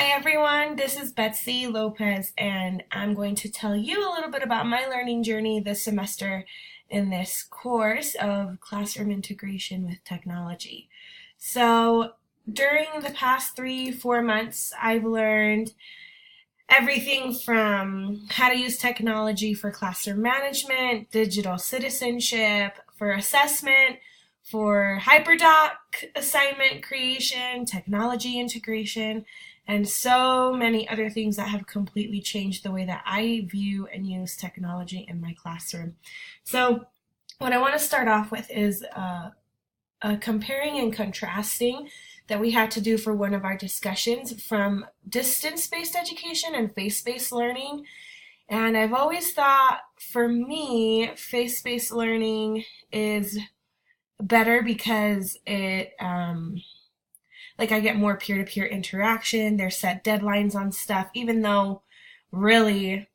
Hi everyone, this is Betsy Lopez, and I'm going to tell you a little bit about my learning journey this semester in this course of classroom integration with technology. So, during the past 3-4 months, I've learned everything from how to use technology for classroom management, digital citizenship, for assessment, for hyperdoc assignment creation, technology integration, and so many other things that have completely changed the way that I view and use technology in my classroom. So, what I want to start off with is comparing and contrasting that we had to do for one of our discussions from distance-based education and face-based learning. And I've always thought, for me, face-based learning is better because I get more peer-to-peer interaction. There's set deadlines on stuff, even though really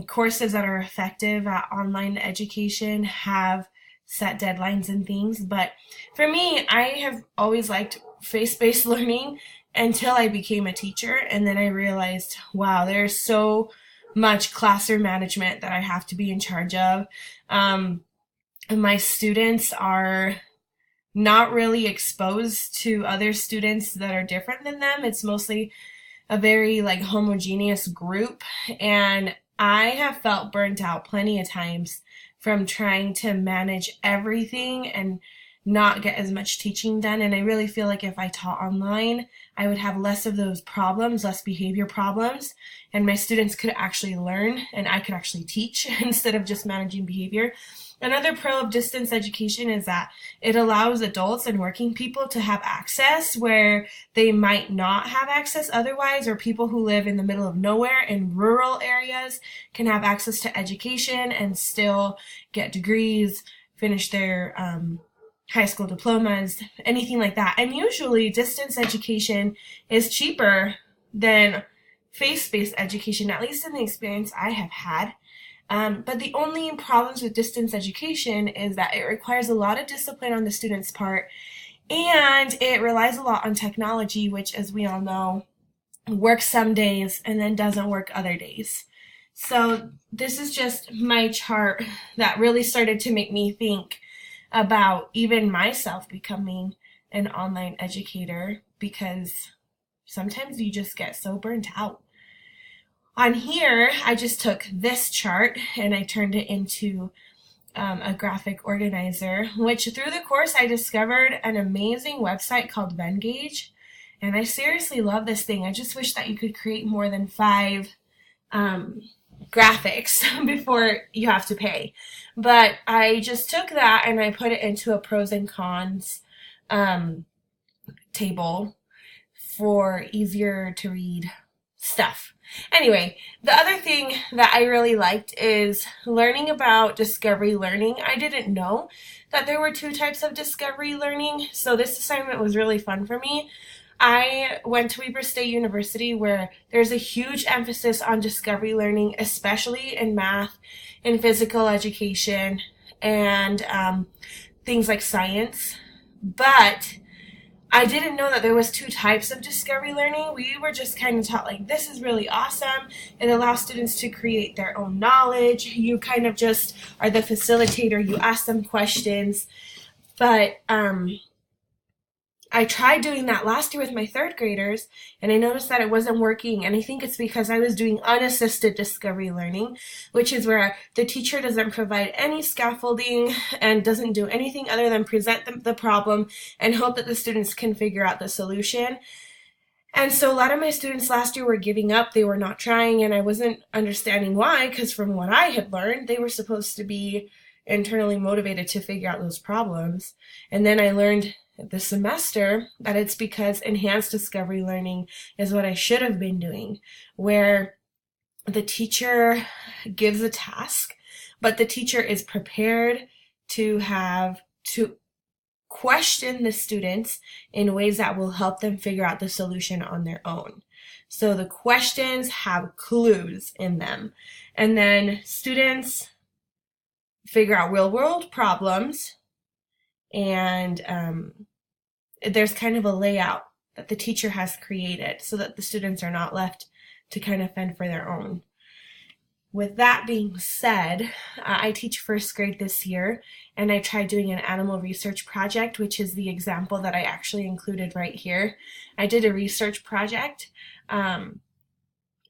courses that are effective at online education have set deadlines and things. But for me, I have always liked face-based learning until I became a teacher, and then I realized, wow, there's so much classroom management that I have to be in charge of. And my students are not really exposed to other students that are different than them. It's mostly a very homogeneous group, and I have felt burnt out plenty of times from trying to manage everything and not get as much teaching done. And I really feel like if I taught online, I would have less of those problems, less behavior problems, and my students could actually learn and I could actually teach instead of just managing behavior. Another pro of distance education is that it allows adults and working people to have access where they might not have access otherwise, or people who live in the middle of nowhere in rural areas can have access to education and still get degrees, finish their high school diplomas, anything like that. And usually distance education is cheaper than face-based education, at least in the experience I have had. But the only problems with distance education is that it requires a lot of discipline on the student's part, and it relies a lot on technology, which, as we all know, works some days and then doesn't work other days. So this is just my chart that really started to make me think about even myself becoming an online educator, because sometimes you just get so burnt out. On here, I just took this chart and I turned it into a graphic organizer, which through the course I discovered an amazing website called Vengage. And I seriously love this thing. I just wish that you could create more than 5 graphics before you have to pay. But I just took that and I put it into a pros and cons table for easier to read stuff. Anyway, the other thing that I really liked is learning about discovery learning. I didn't know that there were 2 types of discovery learning, so this assignment was really fun for me. I went to Weber State University, where there's a huge emphasis on discovery learning, especially in math and physical education and things like science. But I didn't know that there was 2 types of discovery learning. We were just kind of taught this is really awesome. It allows students to create their own knowledge. You kind of just are the facilitator. You ask them questions. But I tried doing that last year with my 3rd graders, and I noticed that it wasn't working. And I think it's because I was doing unassisted discovery learning, which is where the teacher doesn't provide any scaffolding and doesn't do anything other than present the problem and hope that the students can figure out the solution. And so a lot of my students last year were giving up. They were not trying, and I wasn't understanding why, because from what I had learned, they were supposed to be internally motivated to figure out those problems. And then I learned this semester that it's because enhanced discovery learning is what I should have been doing, where the teacher gives a task, but the teacher is prepared to have to question the students in ways that will help them figure out the solution on their own. So the questions have clues in them, and then students figure out real world problems, and there's kind of a layout that the teacher has created so that the students are not left to kind of fend for their own. With that being said, I teach first grade this year, and I tried doing an animal research project, which is the example that I actually included right here. I did a research project, and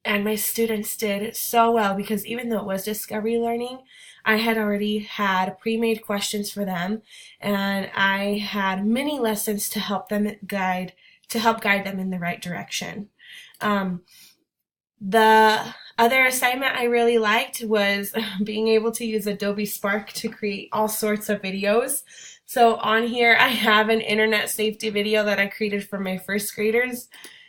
my students did so well because even though it was discovery learning, I had already had pre-made questions for them, and I had mini lessons to help guide them in the right direction. The other assignment I really liked was being able to use Adobe Spark to create all sorts of videos. So on here I have an internet safety video that I created for my first graders.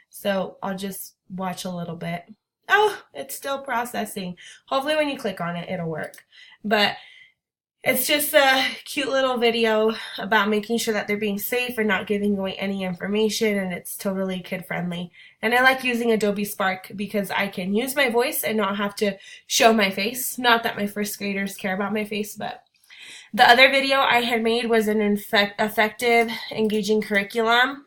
So I'll just watch a little bit. Oh, it's still processing. Hopefully when you click on it, it'll work. But it's just a cute little video about making sure that they're being safe and not giving away any information, and it's totally kid-friendly. And I like using Adobe Spark because I can use my voice and not have to show my face. Not that my first graders care about my face, but the other video I had made was an effective, engaging curriculum.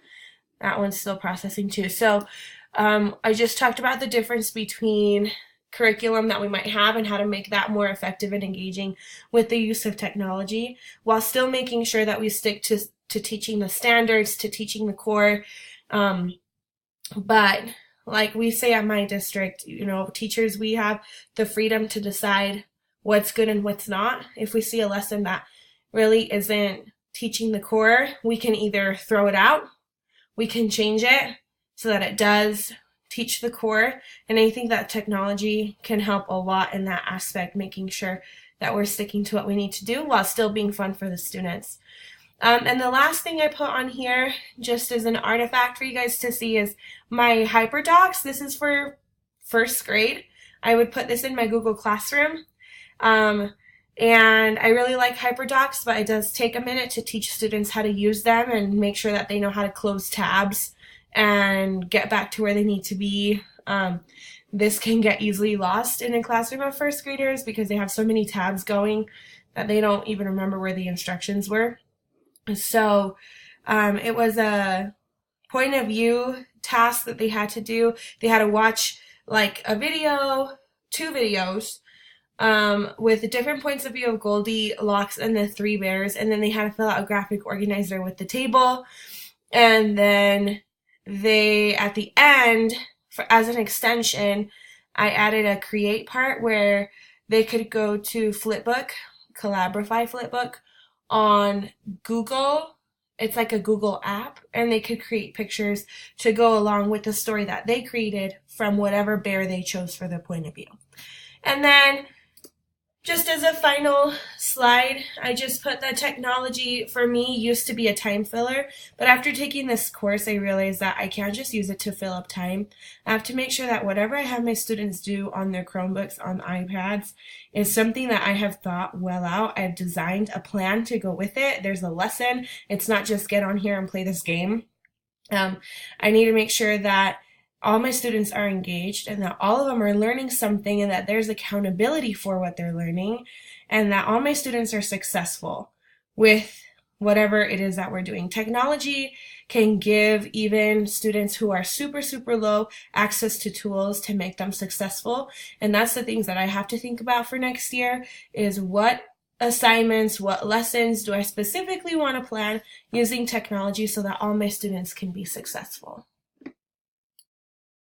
That one's still processing too. So I just talked about the difference between curriculum that we might have and how to make that more effective and engaging with the use of technology while still making sure that we stick to teaching the standards, to teaching the core. But like we say at my district, you know, teachers, we have the freedom to decide what's good and what's not. If we see a lesson that really isn't teaching the core, we can either throw it out, we can change it so that it does teach the core, and I think that technology can help a lot in that aspect, making sure that we're sticking to what we need to do while still being fun for the students. And the last thing I put on here, just as an artifact for you guys to see, is my HyperDocs. This is for first grade. I would put this in my Google Classroom. And I really like HyperDocs, but it does take a minute to teach students how to use them and make sure that they know how to close tabs and get back to where they need to be. This can get easily lost in a classroom of first graders because they have so many tabs going that they don't even remember where the instructions were. So it was a point of view task that they had to do. They had to watch like a video, 2 videos, with different points of view of Goldilocks and the 3 bears, and then they had to fill out a graphic organizer with the table, and then they, at the end, as an extension, I added a create part where they could go to Flipbook, Collaborify Flipbook, on Google. It's like a Google app, and they could create pictures to go along with the story that they created from whatever bear they chose for their point of view. And then, just as a final slide, I just put that technology for me used to be a time filler, but after taking this course, I realized that I can't just use it to fill up time. I have to make sure that whatever I have my students do on their Chromebooks, on iPads, is something that I have thought well out. I've designed a plan to go with it. There's a lesson. It's not just get on here and play this game. I need to make sure that all my students are engaged and that all of them are learning something and that there's accountability for what they're learning, and that all my students are successful with whatever it is that we're doing. Technology can give even students who are super, super low access to tools to make them successful. And that's the things that I have to think about for next year, is what assignments, what lessons do I specifically want to plan using technology so that all my students can be successful.